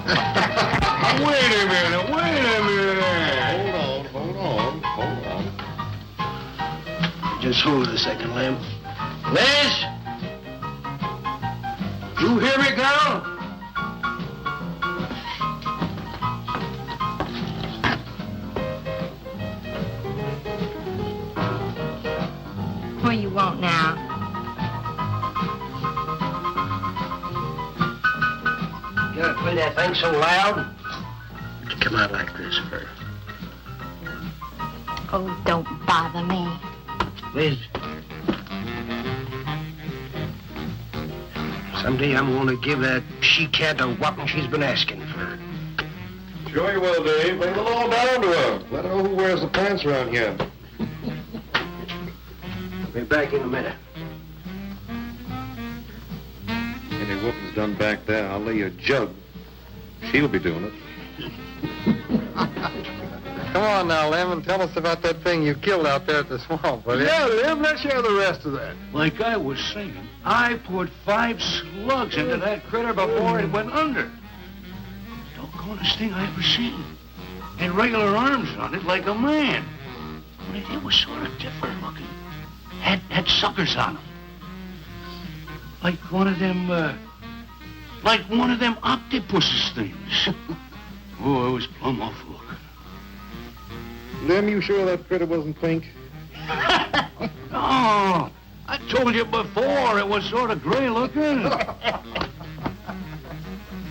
Wait a minute. Hold on. Just hold it a second, Lem. Liz? You hear me, girl? What you want now? You gotta play that thing so loud. It'd come out like this, Fur. Oh, don't bother me. Liz. Someday I'm gonna give that she-cat a whopping she's been asking for. Sure you will, Dave. Bring the law down to her. Let her know who wears the pants around here. Be back in a minute. Any whooping's done back there, I'll lay you a jug. She'll be doing it. Come on now, Lem, and tell us about that thing you killed out there at the swamp, will you? Yeah, Lem, let's hear the rest of that. Like I was saying, I put 5 slugs into that critter before it went under. Doggonest thing I ever seen. Had regular arms on it like a man. But it was sort of different looking. Had suckers on them. Like one of them octopuses things. Oh, it was plumb awful looking. Lem, you sure that critter wasn't pink? Oh, I told you before it was sort of gray looking.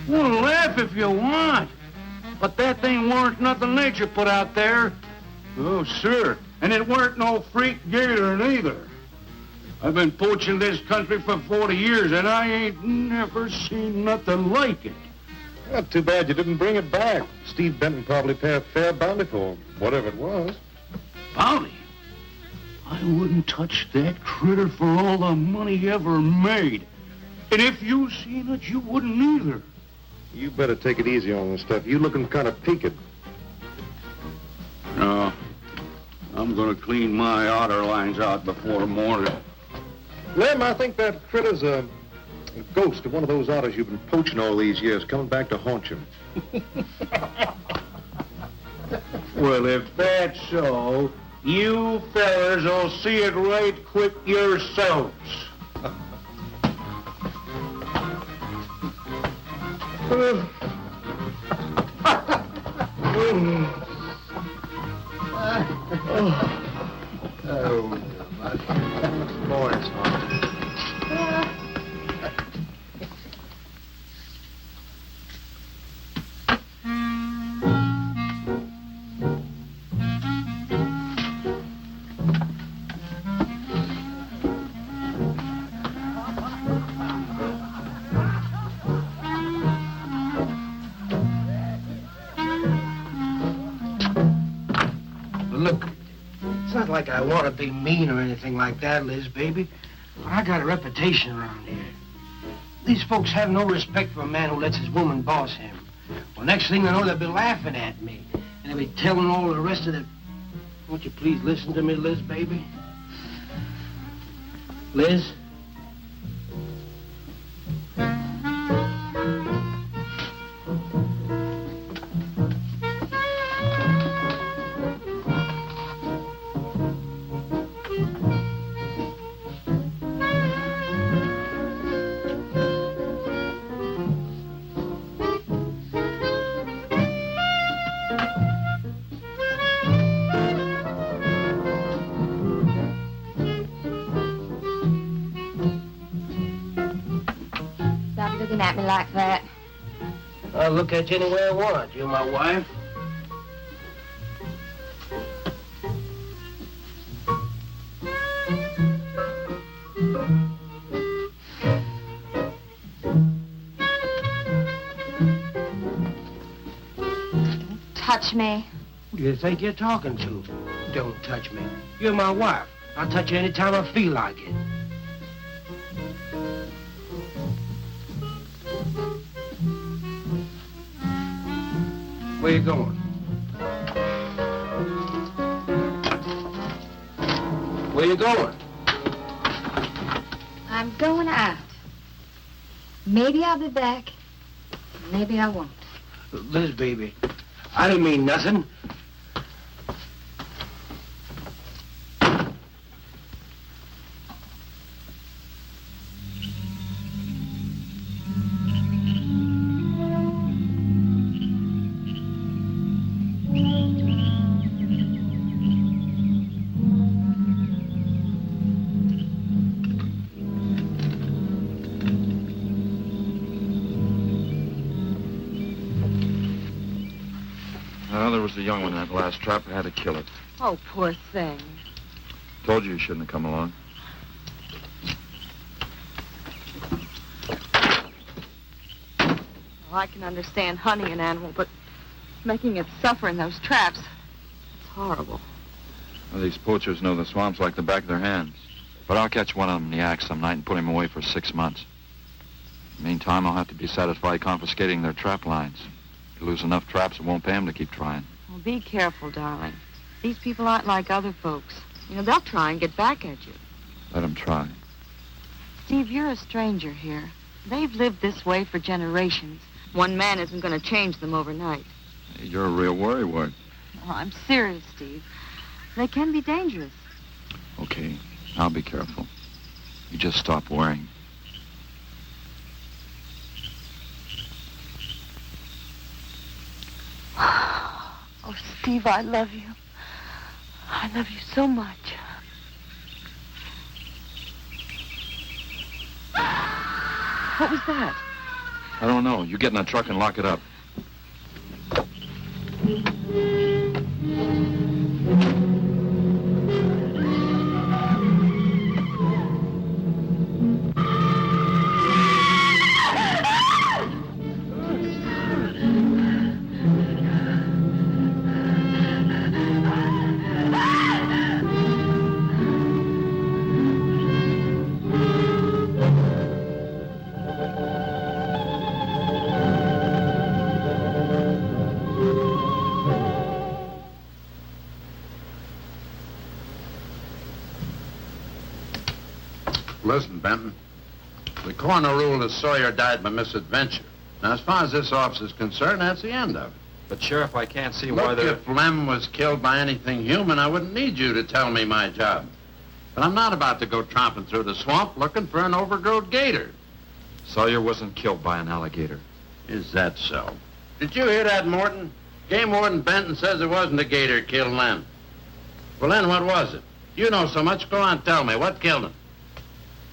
Well, laugh if you want. But that thing weren't nothing nature put out there. Oh, sir. And it weren't no freak gator neither. I've been poaching this country for 40 years, and I ain't never seen nothing like it. Not too bad you didn't bring it back. Steve Benton probably paid a fair bounty for whatever it was. Bounty? I wouldn't touch that critter for all the money he ever made. And if you seen it, you wouldn't either. You better take it easy on this stuff. You looking kind of peaked. No. I'm gonna clean my otter lines out before morning. Lem, I think that critter's a ghost of one of those otters you've been poaching all these years, coming back to haunt you. Well, if that's so, you fellers will see it right quick yourselves. Boys, Look, it's not like I want to be mean or anything like that, Liz, baby. But I got a reputation around here. These folks have no respect for a man who lets his woman boss him. Well, next thing they know, they'll be laughing at me. And they'll be telling all the rest of the... Won't you please listen to me, Liz, baby? Liz? Stop looking at me like that. I'll look at you any way I want. You're my wife. Touch me. Who do you think you're talking to? Don't touch me. You're my wife. I'll touch you anytime I feel like it. Where you going? Where you going? I'm going out. Maybe I'll be back. Maybe I won't. Liz, baby, I didn't mean nothing. Well, there was a young one in that last trap. I had to kill it. Oh, poor thing. Told you shouldn't have come along. Well, I can understand hunting an animal, but making it suffer in those traps, it's horrible. Well, these poachers know the swamps like the back of their hands. But I'll catch one of them in the act some night and put him away for 6 months. Meantime, I'll have to be satisfied confiscating their trap lines. If you lose enough traps, it won't pay them to keep trying. Well, be careful, darling. These people aren't like other folks. You know, they'll try and get back at you. Let them try. Steve, you're a stranger here. They've lived this way for generations. One man isn't going to change them overnight. You're a real worrywart. Oh, I'm serious, Steve. They can be dangerous. Okay, I'll be careful. You just stop worrying. Oh, Steve, I love you. I love you so much. What was that? I don't know. You get in that truck and lock it up. Listen, Benton. The coroner ruled that Sawyer died by misadventure. Now, as far as this officer's concerned, that's the end of it. But, Sheriff, I can't see why Look, they're... if Lem was killed by anything human, I wouldn't need you to tell me my job. But I'm not about to go tromping through the swamp looking for an overgrown gator. Sawyer wasn't killed by an alligator. Is that so? Did you hear that, Morton? Game Warden Benton says it wasn't a gator killed Lem. Well, then what was it? You know so much. Go on, tell me. What killed him?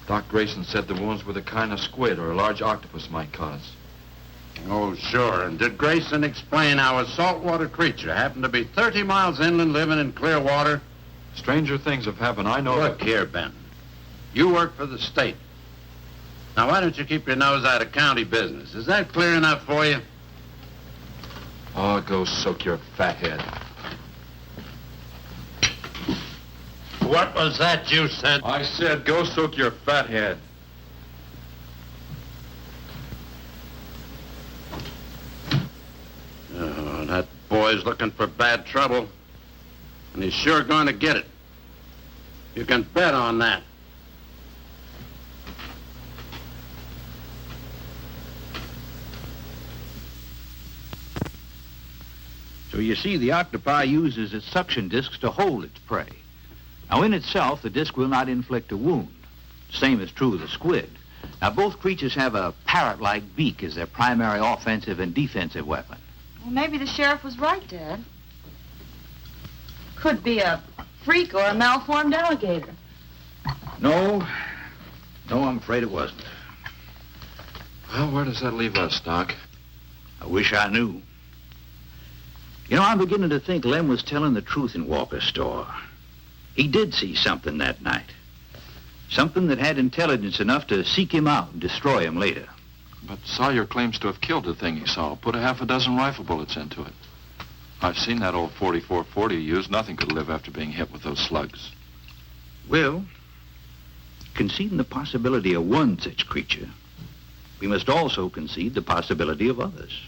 Doc Grayson said the wounds were the kind of squid or a large octopus might cause. Oh, sure. And did Grayson explain how a saltwater creature happened to be 30 miles inland living in clear water? Stranger things have happened. I know Look here, Benton. You work for the state. Now, why don't you keep your nose out of county business? Is that clear enough for you? Oh, go soak your fat head. What was that you said? I said go soak your fat head. Oh, that boy's looking for bad trouble. And he's sure going to get it. You can bet on that. So you see, the octopi uses its suction discs to hold its prey. Now, in itself, the disc will not inflict a wound. Same is true of the squid. Now, both creatures have a parrot-like beak as their primary offensive and defensive weapon. Well, maybe the sheriff was right, Dad. Could be a freak or a malformed alligator. No, I'm afraid it wasn't. Well, where does that leave us, Doc? I wish I knew. You know, I'm beginning to think Lem was telling the truth in Walker's store. He did see something that night. Something that had intelligence enough to seek him out and destroy him later. But Sawyer claims to have killed the thing he saw. Put a half a dozen rifle bullets into it. I've seen that old 44-40 used. Nothing could live after being hit with those slugs. Well, conceding the possibility of one such creature, we must also concede the possibility of others.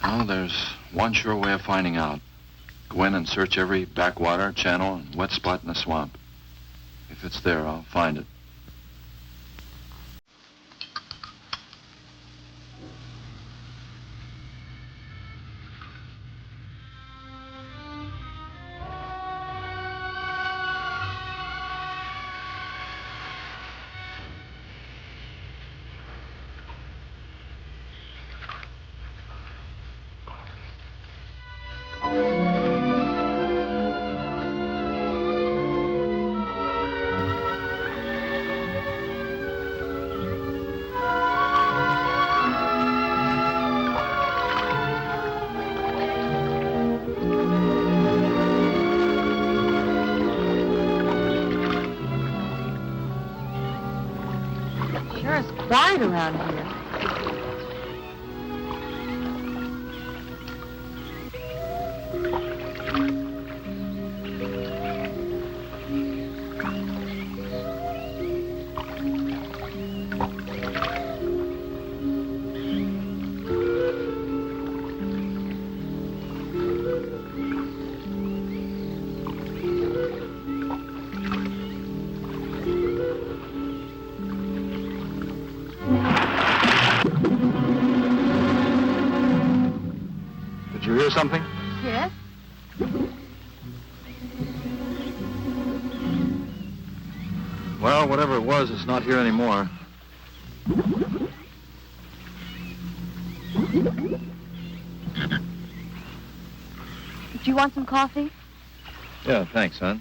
Well, there's one sure way of finding out. Go in and search every backwater, channel, and wet spot in the swamp. If it's there, I'll find it. Sure is quiet around here. Did you hear something? Yes? Well, whatever it was, it's not here anymore. Do you want some coffee? Yeah, thanks, son.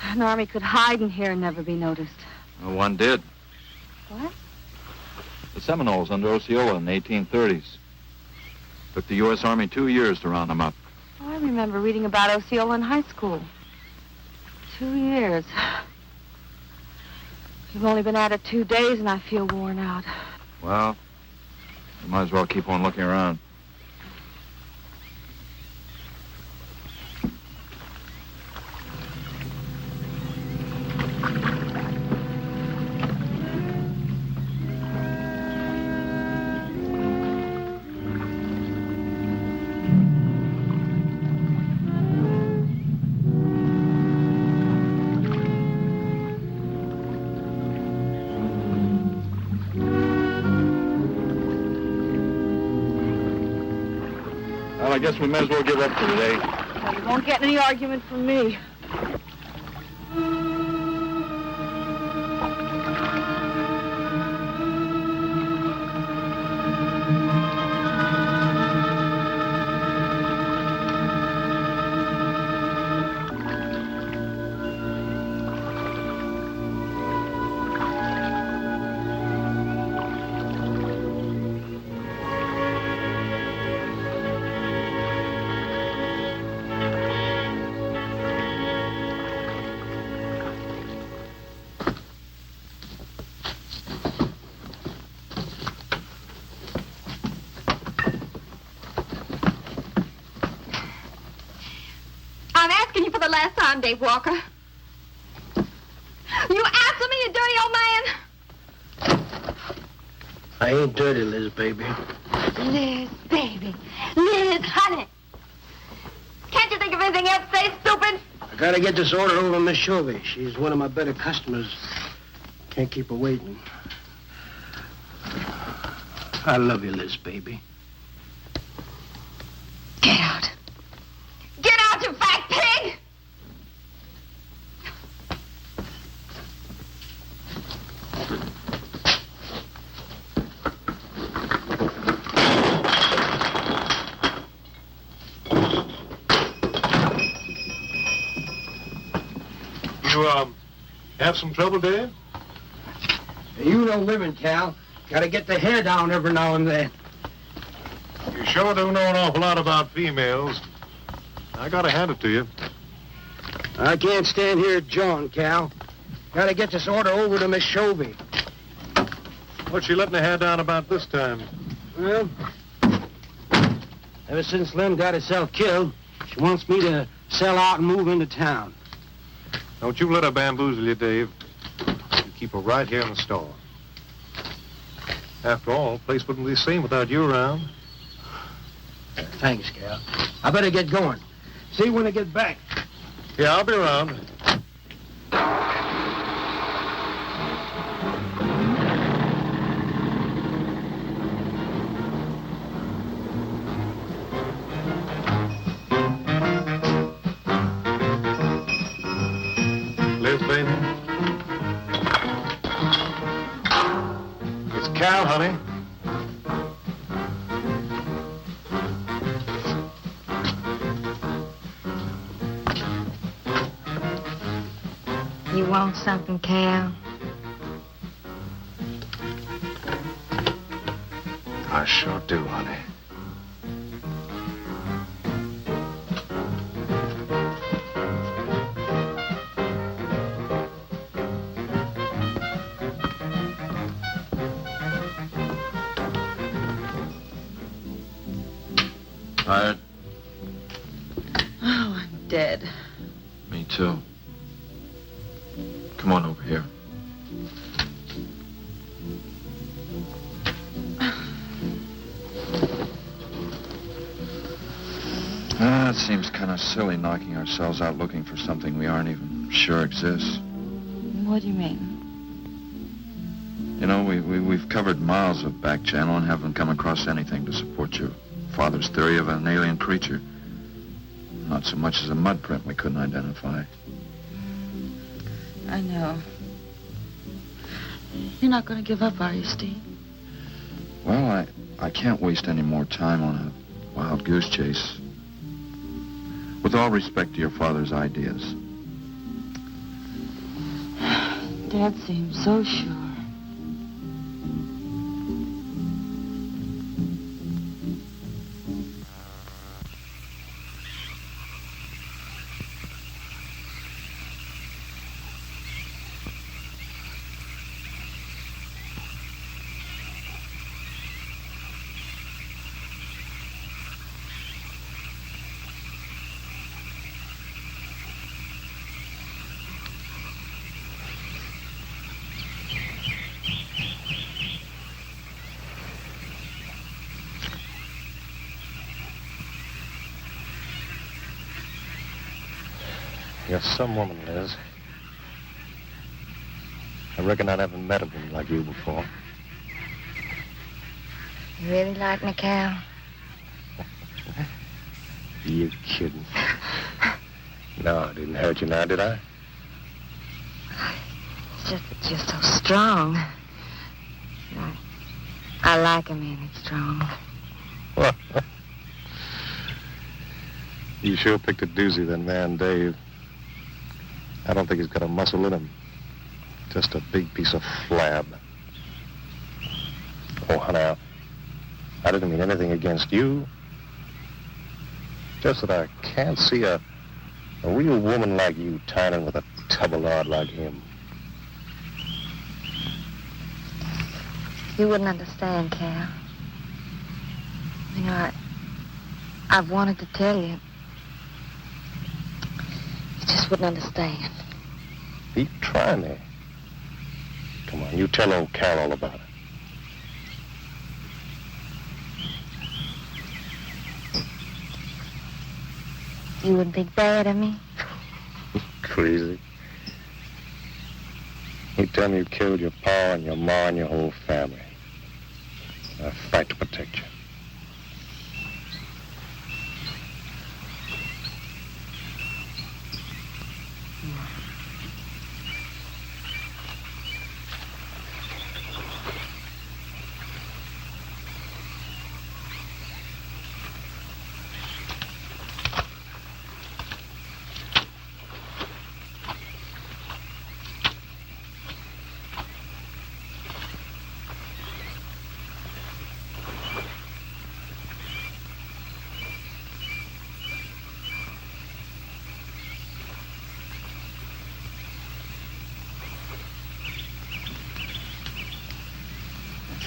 An army could hide in here and never be noticed. Well, one did. What? The Seminoles under Osceola in the 1830s. Took the U.S. Army 2 years to round them up. Oh, I remember reading about Osceola in high school. 2 years. You've only been at it 2 days and I feel worn out. Well, you might as well keep on looking around. Well, I guess we may as well give up for today. Well, you won't get any argument from me. I'm asking you for the last time, Dave Walker. You answer me, you dirty old man. I ain't dirty, Liz, baby. Liz, baby. Liz, honey. Can't you think of anything else to say, stupid? I gotta get this order over to Miss Shovey. She's one of my better customers. Can't keep her waiting. I love you, Liz, baby. Get out. Get out, you fat pig! You, have some trouble, Dave? You know women, Cal. Gotta get the hair down every now and then. You sure do know an awful lot about females. I gotta hand it to you. I can't stand here jawing, Cal. Gotta get this order over to Miss Shovey. What's she letting her hair down about this time? Well, ever since Lem got herself killed, she wants me to sell out and move into town. Don't you let her bamboozle you, Dave. You keep her right here in the store. After all, the place wouldn't be the same without you around. Thanks, Cal. I better get going. See you when I get back. Yeah, I'll be around. Liz, baby. It's Cal, honey. You want something, Cal? I sure do, honey. Tired? Oh, I'm dead. Me too. Come on over here. It seems kind of silly knocking ourselves out looking for something we aren't even sure exists. What do you mean? You know, we've covered miles of back channel and haven't come across anything to support your father's theory of an alien creature. Not so much as a mud print we couldn't identify. I know. You're not going to give up, are you, Steve? Well, I can't waste any more time on a wild goose chase. With all respect to your father's ideas. Dad seems so sure. You're some woman, Liz. I reckon I haven't met a woman like you before. You really like me, Cal? You're kidding. No, I didn't hurt you now, did I? It's just that you're so strong. I like a man that's strong. You sure picked a doozy, that man, Dave. I don't think he's got a muscle in him. Just a big piece of flab. Oh, honey, I didn't mean anything against you. Just that I can't see a real woman like you tying in with a tubbalard like him. You wouldn't understand, Cal. You know, I've wanted to tell you. You just wouldn't understand. Pete, try me. Come on, you tell old Cal all about it. You wouldn't think bad of me? Crazy. You tell me you killed your pa and your ma and your whole family. I fight to protect you.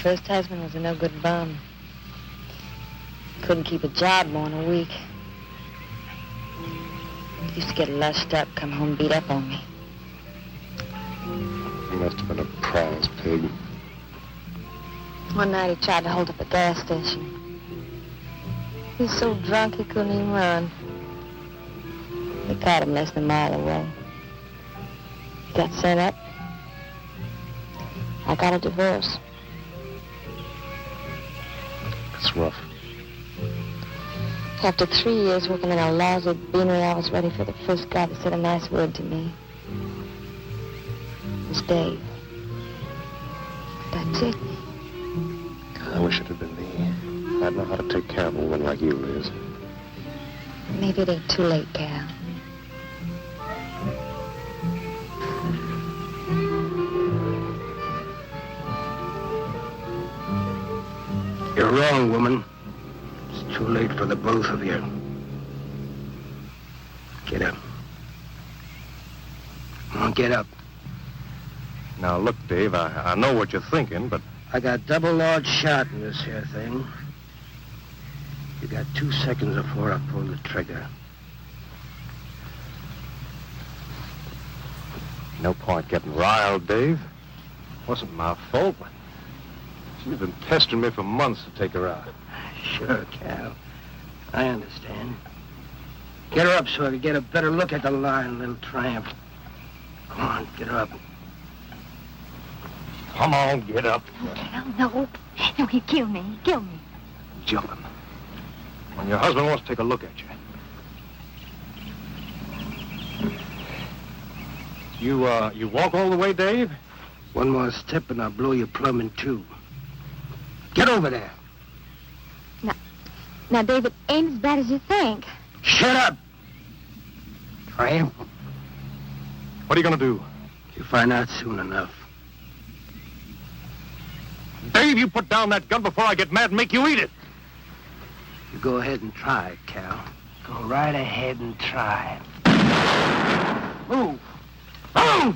First husband was a no-good bum. Couldn't keep a job more than a week. Used to get lushed up, come home beat up on me. You must have been a prize pig. One night he tried to hold up a gas station. He was so drunk he couldn't even run. They caught him less than a mile away. He got sent up. I got a divorce. It's rough. After 3 years working in a lousy beanery, I was ready for the first guy that said a nice word to me. It was Dave. That's it. I wish it had been me. I'd know how to take care of a woman like you, Liz. Maybe it ain't too late, Cal. You're wrong, woman. It's too late for the both of you. Get up. Come on, get up. Now, look, Dave, I know what you're thinking, but... I got double large shot in this here thing. You got 2 seconds before I pull the trigger. No point getting riled, Dave. Wasn't my fault. She's been pestering me for months to take her out. Sure, Cal. I understand. Get her up so I can get a better look at the line, little tramp. Come on, get her up. Come on, get up. No, Cal, no. No, he'd kill me. He'd kill me. Jumping. When your husband wants to take a look at you. You walk all the way, Dave? One more step and I'll blow your plumb in two. Get over there. Now, David, ain't as bad as you think. Shut up! Tramp. What are you gonna do? You'll find out soon enough. Dave, you put down that gun before I get mad and make you eat it. You go ahead and try it, Cal. Go right ahead and try it. Move! Move!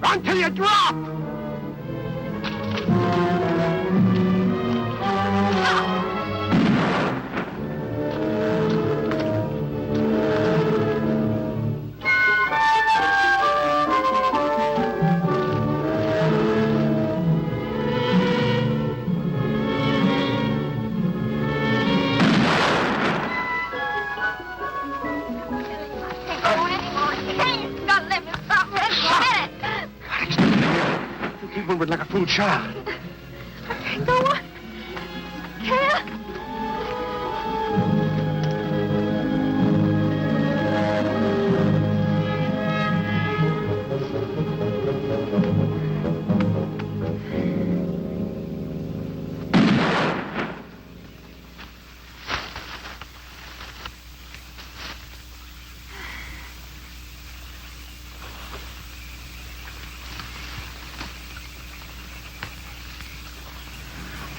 Until you drop! Like a fool child. Go on. Cal.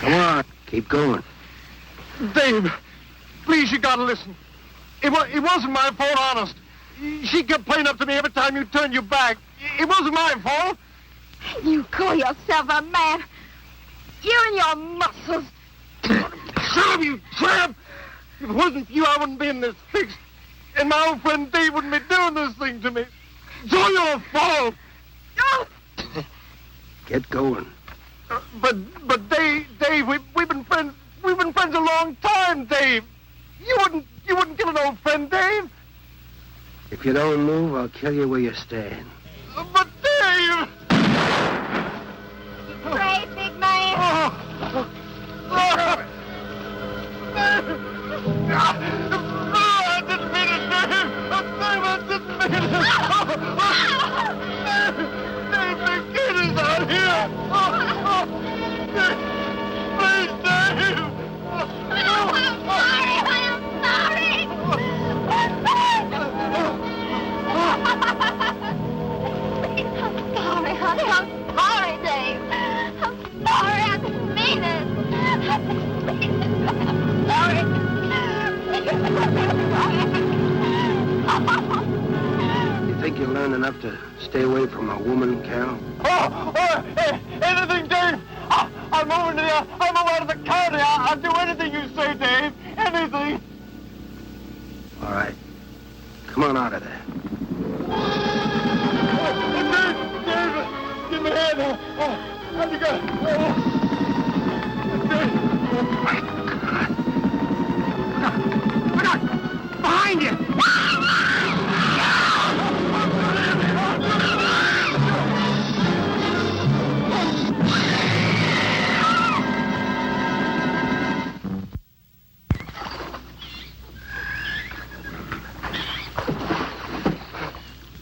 Come on, keep going. Dave, please, you gotta listen. It wasn't my fault, honest. She kept playing up to me every time you turned your back. It wasn't my fault. You call yourself a man. You and your muscles. Shut up, you tramp! If it wasn't for you, I wouldn't be in this fix. And my old friend Dave wouldn't be doing this thing to me. It's all your fault. Get going. But Dave, we've been friends. We've been friends a long time, Dave. You wouldn't kill an old friend, Dave. If you don't move, I'll kill you where you stand. But Dave! Brave, big man. I didn't mean it, Dave. I didn't mean it. Dave, the kid is out here. Please, Dave. I'm sorry. I'm sorry, honey. I'm sorry, Dave. I'm sorry. I didn't mean it. I'm sorry. You think you'll learn enough to stay away from a woman, Cal? Anything, Dave. I'm moving to the other county. I'll do anything you say, Dave. anything. All right. Come on out of there. David, give me a hand. How'd you go? Look out! Behind you!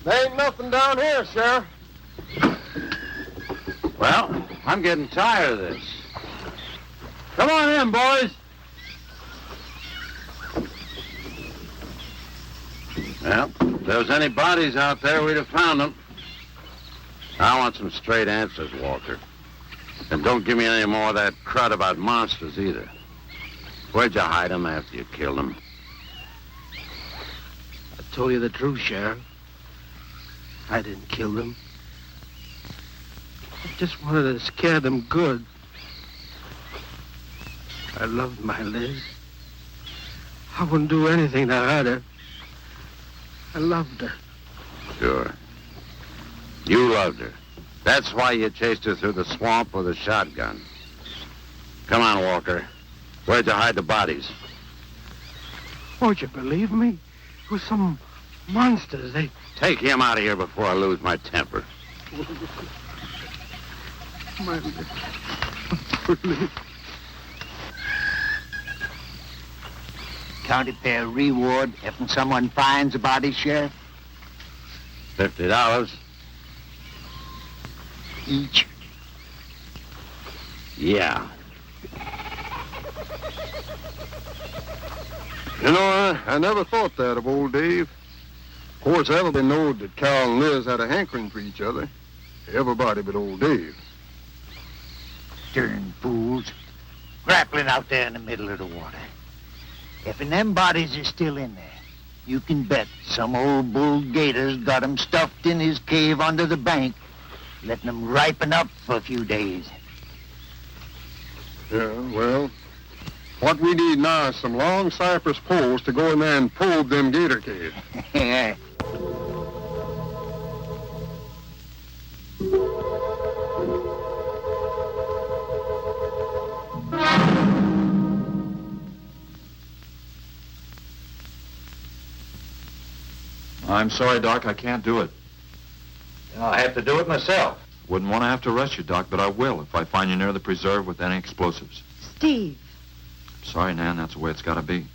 There ain't nothing down here, Sheriff. Well, I'm getting tired of this. Come on in, boys. Well, if there was any bodies out there, we'd have found them. I want some straight answers, Walker. And don't give me any more of that crud about monsters, either. Where'd you hide them after you killed them? I told you the truth, Sheriff. I didn't kill them. I just wanted to scare them good. I loved my Liz. I wouldn't do anything to hurt her. I loved her. Sure. You loved her. That's why you chased her through the swamp with a shotgun. Come on, Walker. Where'd you hide the bodies? Won't you believe me? It was some monsters. They... Take him out of here before I lose my temper. My Liz. County fair reward if someone finds a body, Sheriff? $50. Each. Yeah. You know, I never thought that of old Dave. Of course, everybody knowed that Carol and Liz had a hankering for each other. Everybody but old Dave. Darn fools. Grappling out there in the middle of the water. If them bodies are still in there, you can bet some old bull gator's got 'em stuffed in his cave under the bank, letting 'em ripen up for a few days. Yeah, well, what we need now is some long cypress poles to go in there and probe them gator caves. Yeah. I'm sorry, Doc, I can't do it. I'll have to do it myself. Wouldn't want to have to arrest you, Doc, but I will if I find you near the preserve with any explosives. Steve, Sorry, Nan, that's the way it's got to be.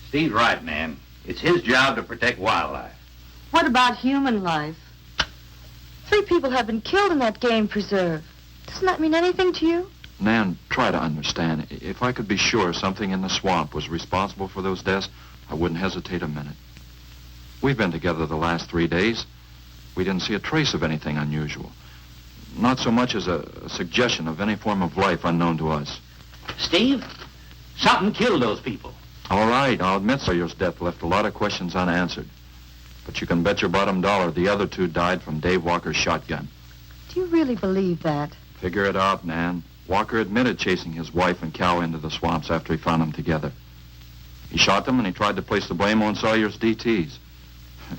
Steve's right, Nan. It's his job to protect wildlife. what about human life? 3 people have been killed in that game preserve. Doesn't that mean anything to you? Nan, try to understand. If I could be sure something in the swamp was responsible for those deaths, I wouldn't hesitate a minute. We've been together the last 3 days. We didn't see a trace of anything unusual. Not so much as a suggestion of any form of life unknown to us. Steve, something killed those people. All right, I'll admit Sawyer's death left a lot of questions unanswered. But you can bet your bottom dollar the other 2 died from Dave Walker's shotgun. Do you really believe that? Figure it out, Nan. Walker admitted chasing his wife and cow into the swamps after he found them together. He shot them and he tried to place the blame on Sawyer's DTs.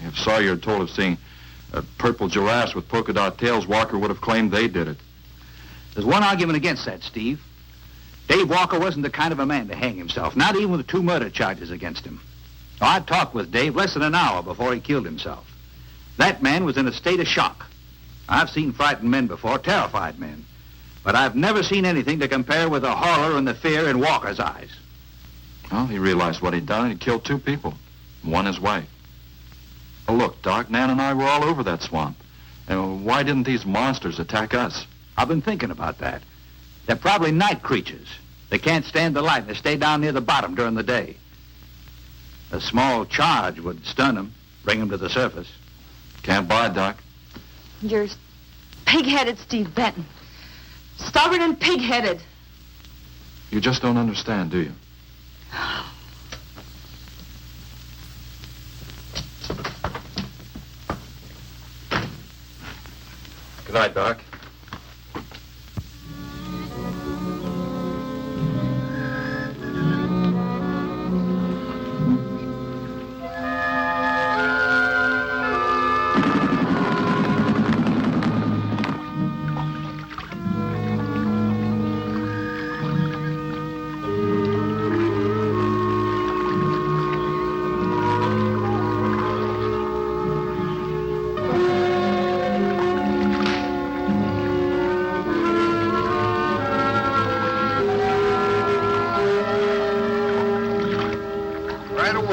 If Sawyer had told of seeing purple giraffes with polka dot tails, Walker would have claimed they did it. There's one argument against that, Steve. Dave Walker wasn't the kind of a man to hang himself, not even with 2 murder charges against him. I talked with Dave less than an hour before he killed himself. That man was in a state of shock. I've seen frightened men before, terrified men. But I've never seen anything to compare with the horror and the fear in Walker's eyes. Well, he realized what he'd done and he killed 2 people. One his wife. Oh, look, Doc, Nan and I were all over that swamp. And why didn't these monsters attack us? I've been thinking about that. They're probably night creatures. They can't stand the light and they stay down near the bottom during the day. A small charge would stun them, bring them to the surface. Can't buy, Doc. You're pig-headed, Steve Benton. Stubborn and pig-headed. You just don't understand, do you? Good night, Doc.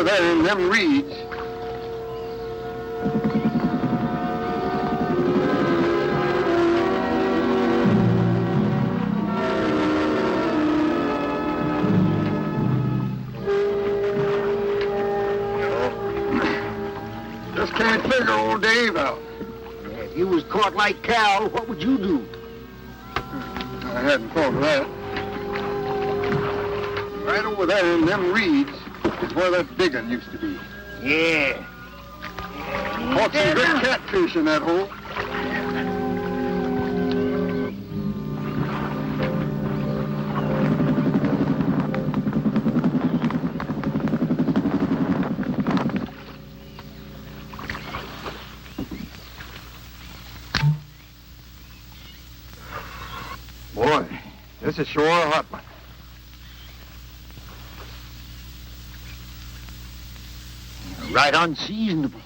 there in them reeds. Just can't figure old Dave out. If you was caught like Cal, what would you do? I hadn't thought of that. Right over there in them reeds is where that big one used to be. Yeah. Caught some good catfish in that hole. Boy, this is sure a hot one. Right unseasonable.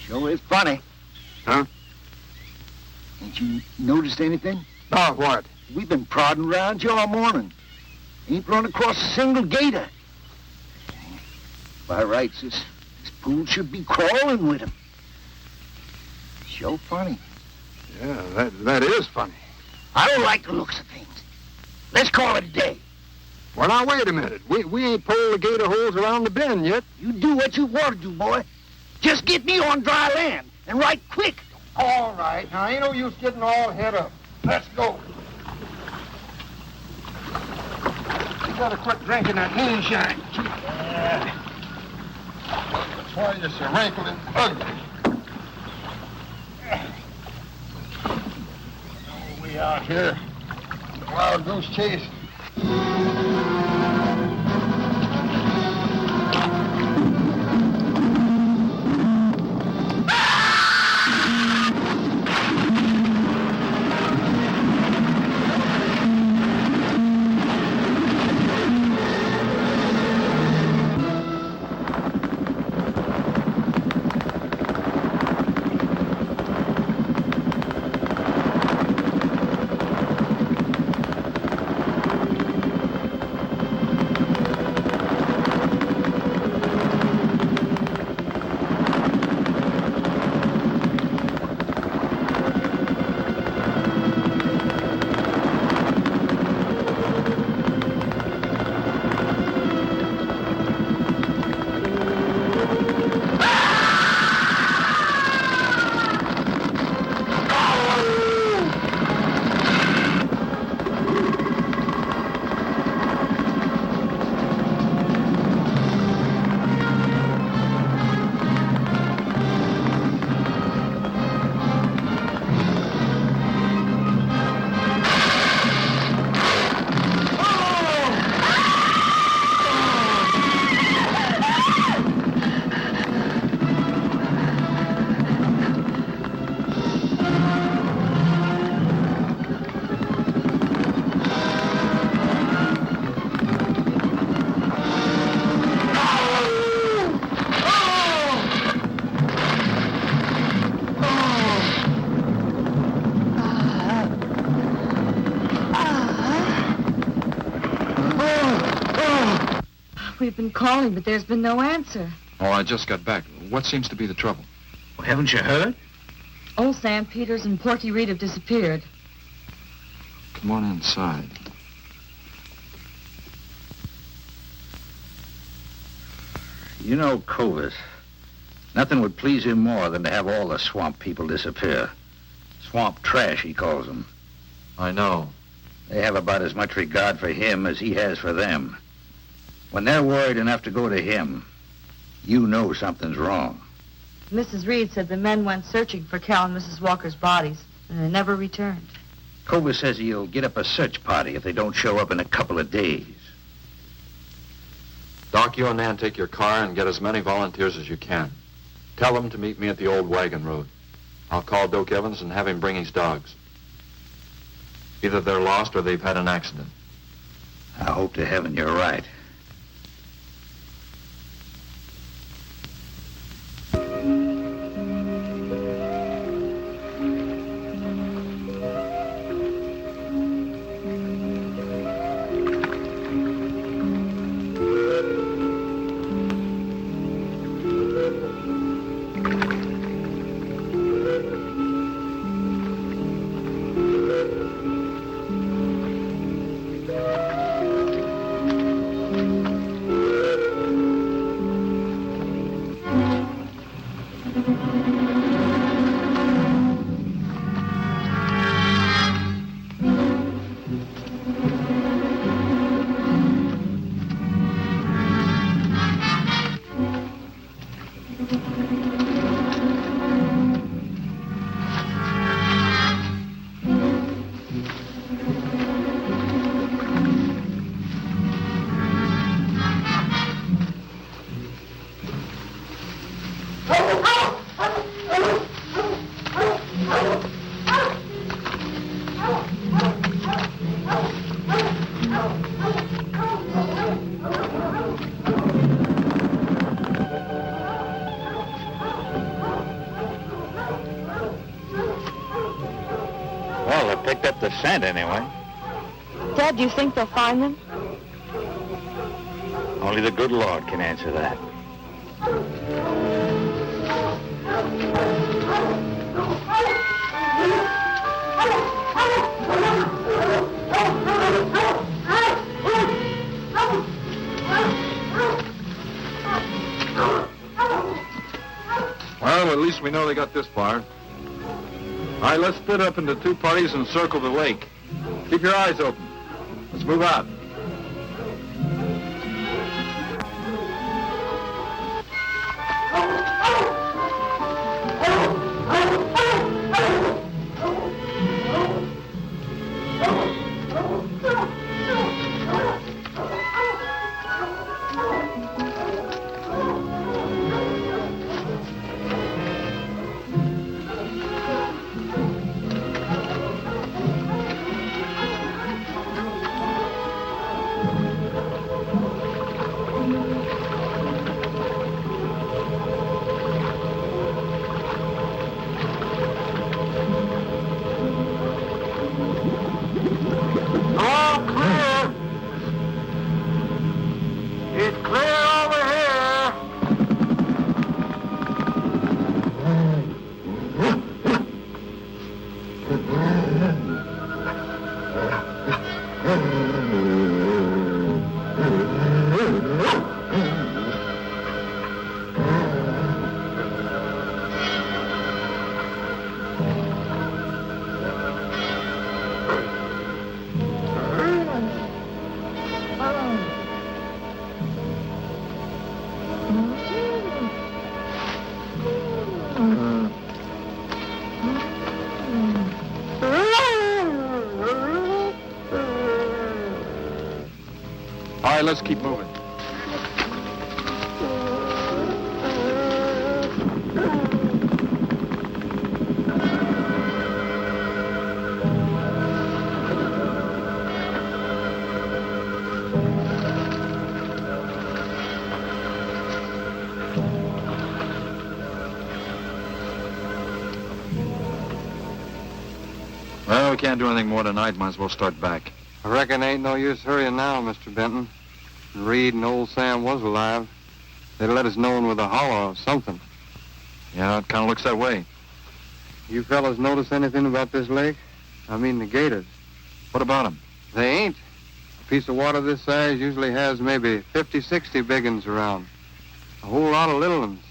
Sure is funny. Huh? Ain't you noticed anything? Oh, what? We've been prodding around you all morning. Ain't run across a single gator. By rights, this pool should be crawling with them. Sure funny. Yeah, that is funny. I don't like the looks of things. Let's call it a day. Well, now, wait a minute. We ain't pulled the gator holes around the bend yet. You do what you want to do, boy. Just get me on dry land, and right quick. All right. Now, ain't no use getting all head up. Let's go. You gotta quit drinking that moonshine. That's why you're so wrinkled and ugly. We out here. Wild goose chase. We've been calling, but there's been no answer. Oh, I just got back. What seems to be the trouble? Well, haven't you heard? Old Sam Peters and Porky Reed have disappeared. Come on inside. You know Clovis. Nothing would please him more than to have all the swamp people disappear. Swamp trash, he calls them. I know. They have about as much regard for him as he has for them. When they're worried enough to go to him, you know something's wrong. Mrs. Reed said the men went searching for Cal and Mrs. Walker's bodies, and they never returned. Clovis says he'll get up a search party if they don't show up in a couple of days. Doc, you and Nan take your car and get as many volunteers as you can. Tell them to meet me at the old wagon road. I'll call Doak Evans and have him bring his dogs. Either they're lost or they've had an accident. I hope to heaven you're right. Well, they picked up the scent anyway. Dad, do you think they'll find them? Only the good Lord can answer that. Well, at least we know they got this far. All right, let's split up into two parties and circle the lake. Keep your eyes open. Let's move out. All clear. It's clear over here. All right, let's keep moving. Well, we can't do anything more tonight. Might as well start back. I reckon ain't no use hurrying now, Mr. Benton. Reed and old Sam was alive. They'd let us know with a holler or something. Yeah, it kind of looks that way. You fellas notice anything about this lake? I mean the gators. What about them? They ain't. A piece of water this size usually has maybe 50, 60 big uns around. A whole lot of little ones.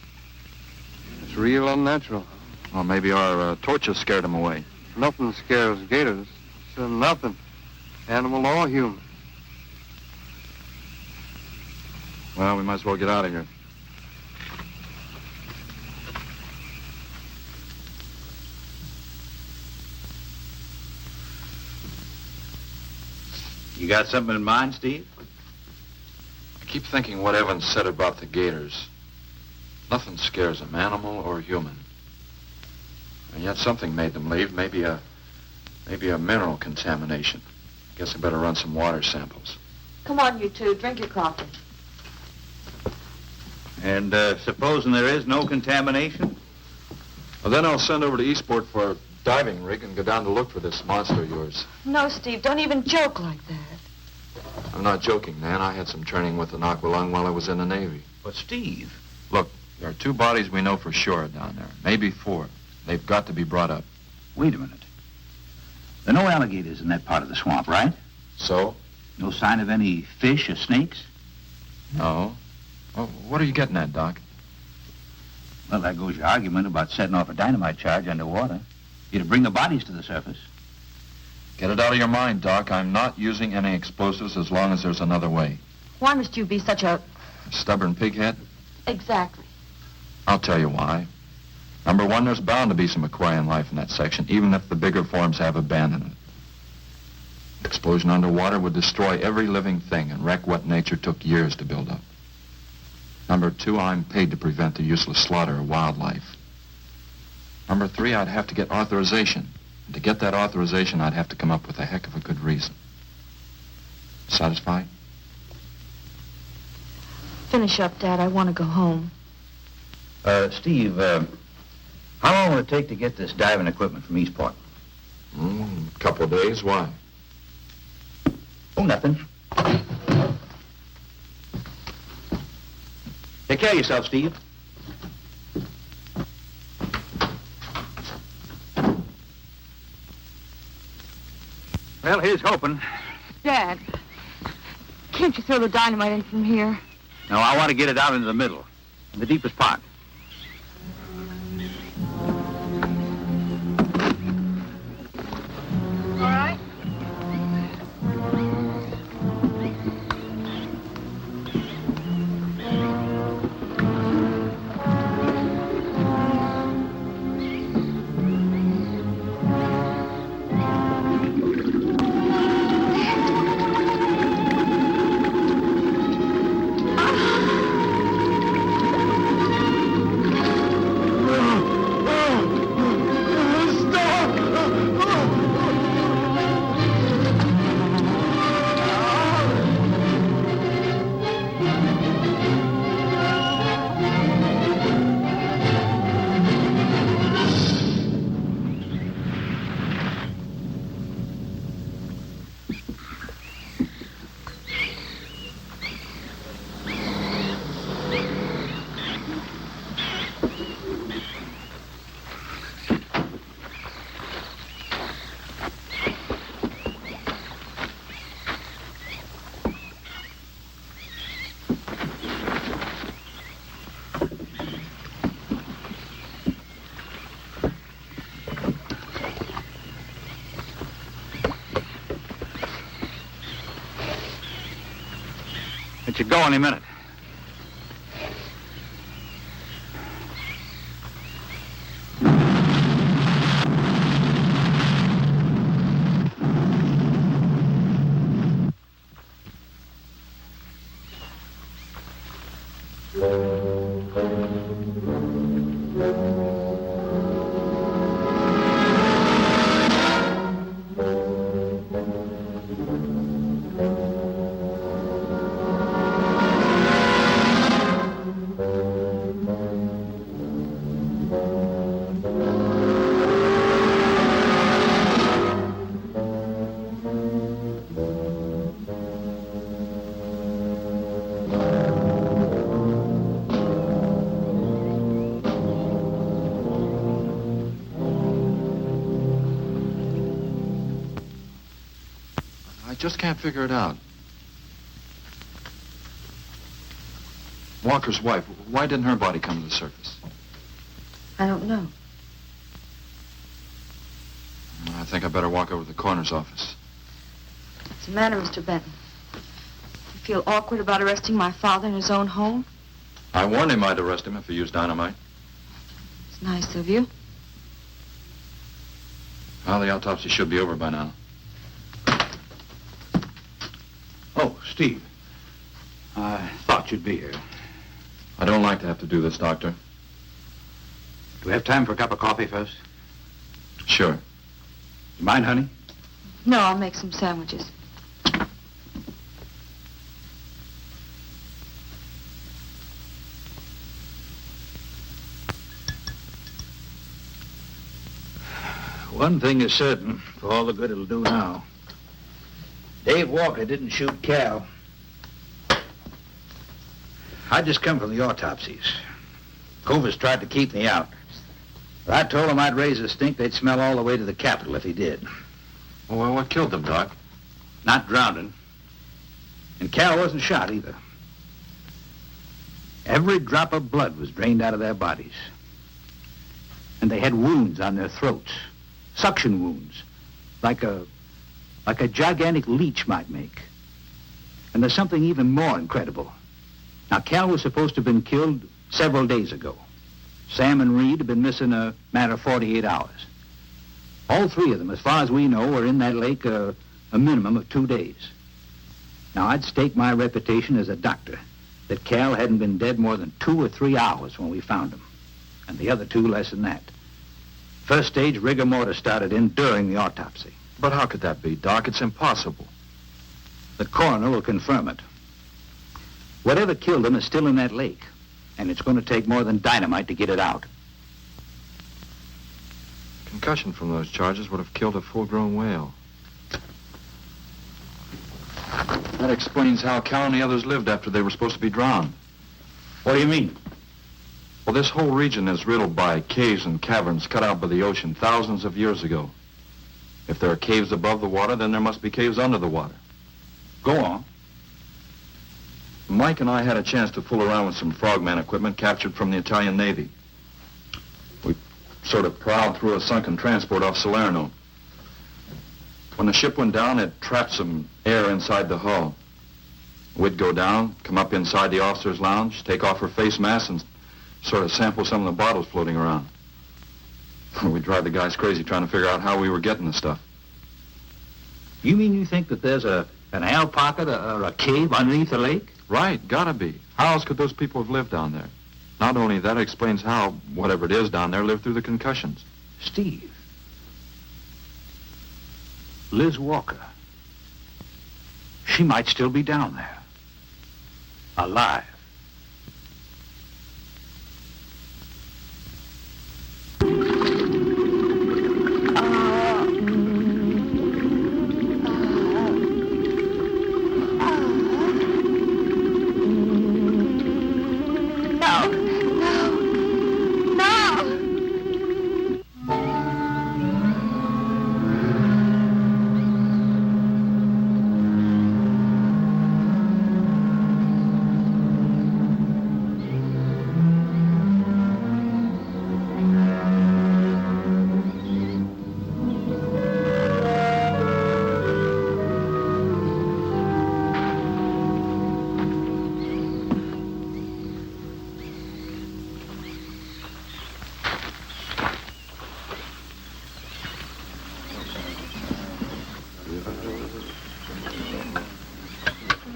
It's real unnatural. Well, maybe our torches scared them away. Nothing scares gators. It's nothing. Animal or human. Well, we might as well get out of here. You got something in mind, Steve? I keep thinking what Evans said about the gators. Nothing scares them, animal or human. And yet something made them leave. Maybe a mineral contamination. Guess I better run some water samples. Come on, you two. Drink your coffee. And supposing there is no contamination? Well, then I'll send over to Eastport for a diving rig and go down to look for this monster of yours. No, Steve, don't even joke like that. I'm not joking, Nan. I had some training with an aqualung while I was in the Navy. But, Steve... Look, there are 2 bodies we know for sure down there. Maybe 4. They've got to be brought up. Wait a minute. There are no alligators in that part of the swamp, right? So? No sign of any fish or snakes? No. Well, what are you getting at, Doc? Well, there goes your argument about setting off a dynamite charge underwater. You'd bring the bodies to the surface. Get it out of your mind, Doc. I'm not using any explosives as long as there's another way. Why must you be such a... Stubborn pighead? Exactly. I'll tell you why. Number one, there's bound to be some aquarian life in that section, even if the bigger forms have abandoned it. Explosion underwater would destroy every living thing and wreck what nature took years to build up. Number two, I'm paid to prevent the useless slaughter of wildlife. Number three, I'd have to get authorization. And to get that authorization, I'd have to come up with a heck of a good reason. Satisfied? Finish up, Dad. I want to go home. Steve, how long will it take to get this diving equipment from Eastport? A couple of days. Why? Oh, nothing. Take care of yourself, Steve. Well, here's hoping. Dad, can't you throw the dynamite in from here? No, I want to get it out into the middle, in the deepest part. All right. It should go any minute. I just can't figure it out. Walker's wife, why didn't her body come to the surface? I don't know. I think I better walk over to the coroner's office. What's the matter, Mr. Benton? You feel awkward about arresting my father in his own home? I warned him I'd arrest him if he used dynamite. It's nice of you. Well, the autopsy should be over by now. Oh, Steve. I thought you'd be here. I don't like to have to do this, Doctor. Do we have time for a cup of coffee first? Sure. You mind, honey? No, I'll make some sandwiches. One thing is certain, for all the good it'll do now. Dave Walker didn't shoot Cal. I just come from the autopsies. Covers tried to keep me out. But I told him I'd raise a stink they'd smell all the way to the Capitol if he did. Well, what killed them, Doc? Not drowning. And Cal wasn't shot either. Every drop of blood was drained out of their bodies. And they had wounds on their throats. Suction wounds. Like a gigantic leech might make. And there's something even more incredible. Now, Cal was supposed to have been killed several days ago. Sam and Reed have been missing a matter of 48 hours. All three of them, as far as we know, were in that lake a minimum of 2 days. Now, I'd stake my reputation as a doctor that Cal hadn't been dead more than 2 or 3 hours when we found him, and the other 2 less than that. First stage rigor mortis started in during the autopsy. But how could that be, Doc? It's impossible. The coroner will confirm it. Whatever killed him is still in that lake, and it's going to take more than dynamite to get it out. Concussion from those charges would have killed a full-grown whale. That explains how Cal and the others lived after they were supposed to be drowned. What do you mean? Well, this whole region is riddled by caves and caverns cut out by the ocean thousands of years ago. If there are caves above the water, then there must be caves under the water. Go on. Mike and I had a chance to fool around with some frogman equipment captured from the Italian Navy. We sort of prowled through a sunken transport off Salerno. When the ship went down, it trapped some air inside the hull. We'd go down, come up inside the officer's lounge, take off her face mask, and sort of sample some of the bottles floating around. We'd drive the guys crazy trying to figure out how we were getting the stuff. You mean you think that there's an air pocket or a cave underneath the lake? Right, gotta be. How else could those people have lived down there? Not only that, it explains how, whatever it is down there, lived through the concussions. Steve. Liz Walker. She might still be down there. Alive.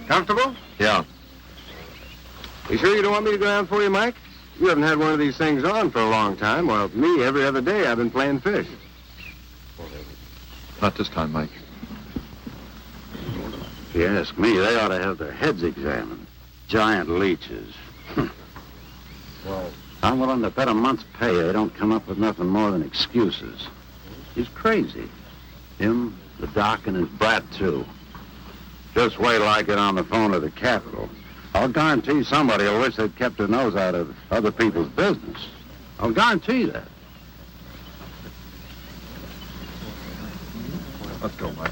Comfortable? Yeah. You sure you don't want me to go down for you, Mike? You haven't had one of these things on for a long time. Well, me, every other day I've been playing fish. Not this time, Mike. If you ask me, they ought to have their heads examined. Giant leeches. I'm willing to bet a month's pay they don't come up with nothing more than excuses. He's crazy. Him, the doc, and his brat, too. Just wait till I get on the phone to the Capitol. I'll guarantee somebody will wish they'd kept their nose out of other people's business. I'll guarantee that. Let's go, Mike.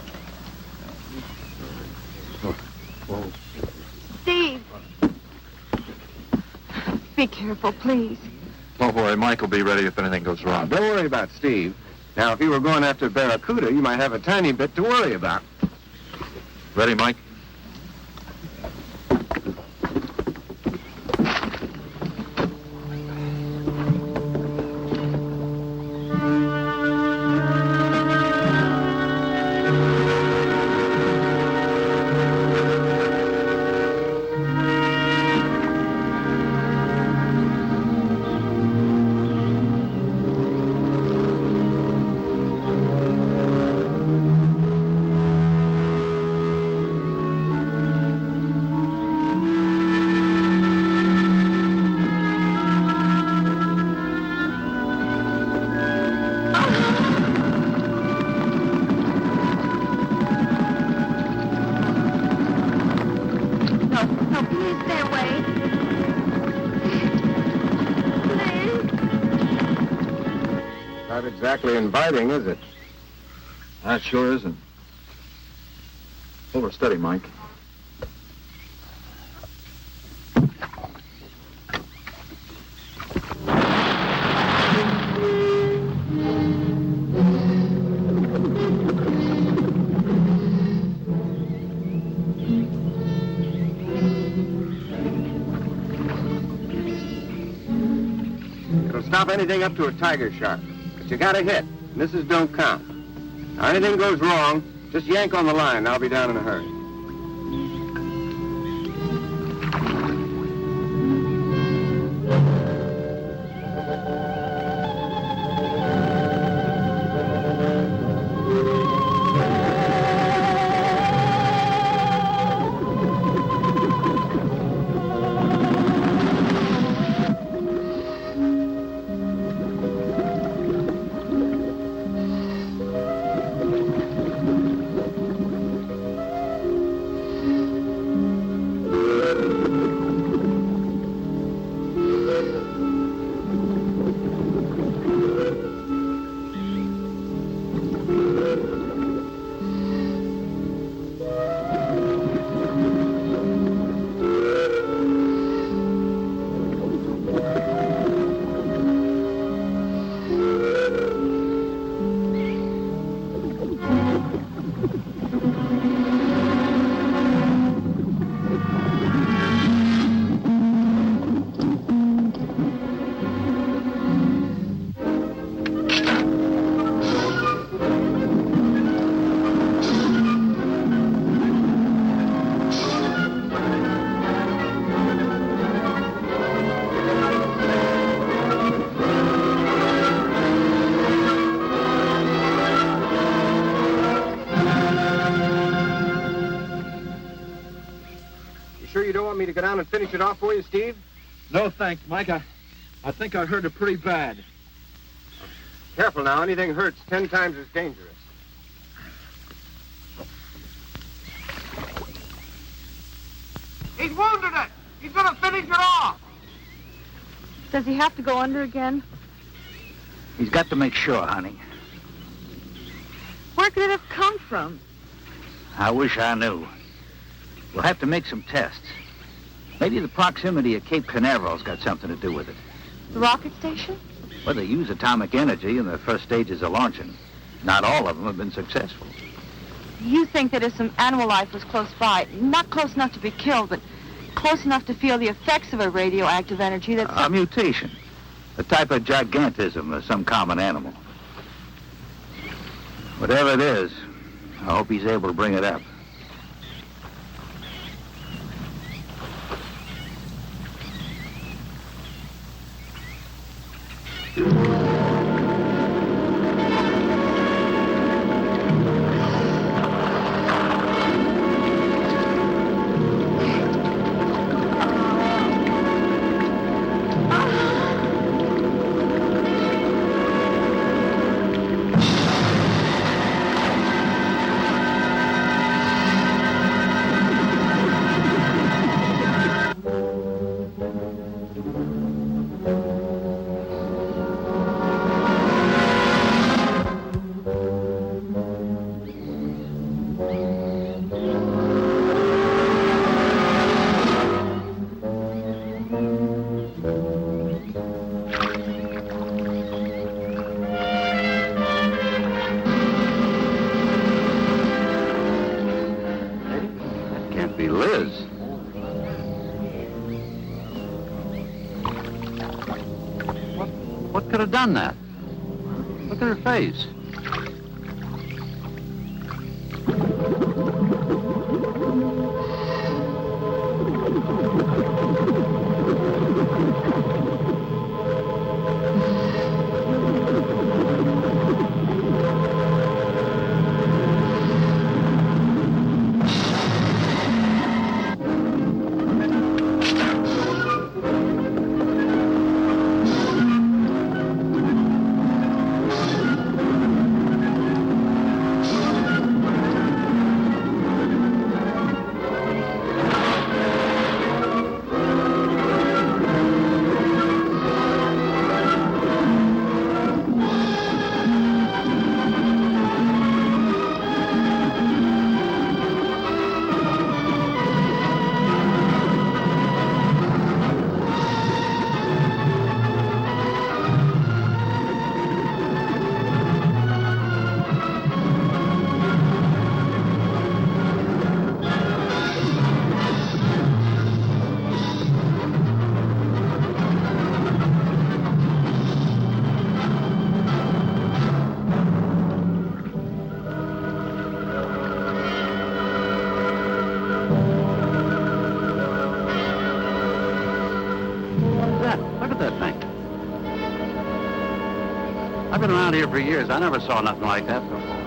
Steve! Be careful, please. Don't worry, Mike will be ready if anything goes wrong. Don't worry about Steve. Now, if you were going after Barracuda, you might have a tiny bit to worry about. Ready, Mike? Not exactly inviting, is it? That sure isn't. Hold her steady, Mike. stop anything up to a tiger shark. But you got a hit. Misses don't count. Now, anything goes wrong, just yank on the line. I'll be down in a hurry. You don't want me to go down and finish it off for you, Steve? No, thanks, Mike. I think I hurt it pretty bad. Careful now. Anything hurts 10 times as dangerous. He's wounded it. He's gonna finish it off. Does he have to go under again? He's got to make sure, honey. Where could it have come from? I wish I knew. We'll have to make some tests. Maybe the proximity of Cape Canaveral's got something to do with it. The rocket station? Well, they use atomic energy in the first stages of launching. Not all of them have been successful. You think that if some animal life was close by, not close enough to be killed, but close enough to feel the effects of a radioactive energy that's... A mutation. A type of gigantism of some common animal. Whatever it is, I hope he's able to bring it up. What could have done that? Look at her face. I've been around here for years. I never saw nothing like that before.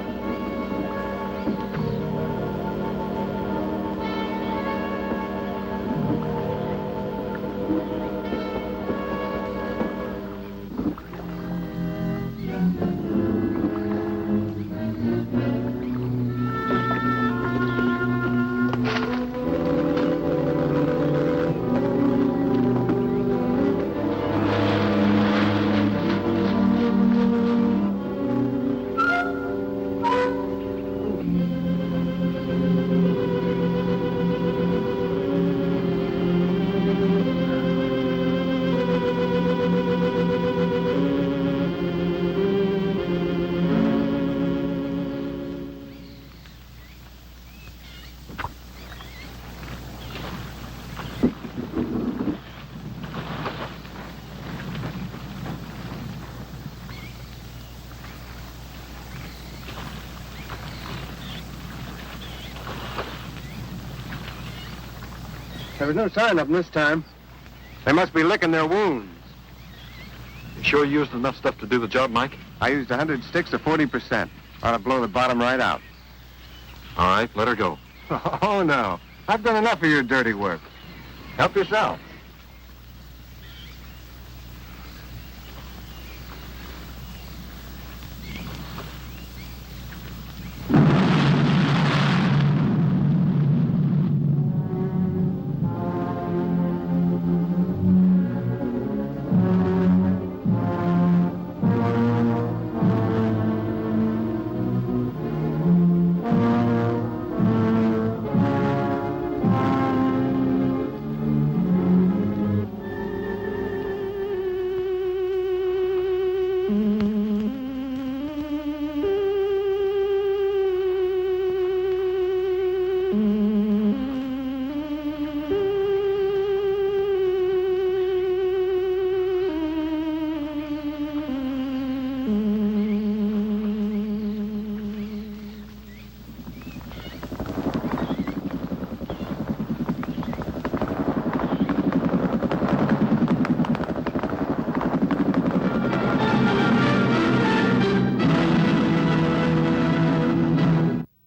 There was no sign of them this time. They must be licking their wounds. You sure you used enough stuff to do the job, Mike? I used 100 sticks to 40%. Ought to blow the bottom right out. All right, let her go. Oh, no. I've done enough of your dirty work. Help yourself.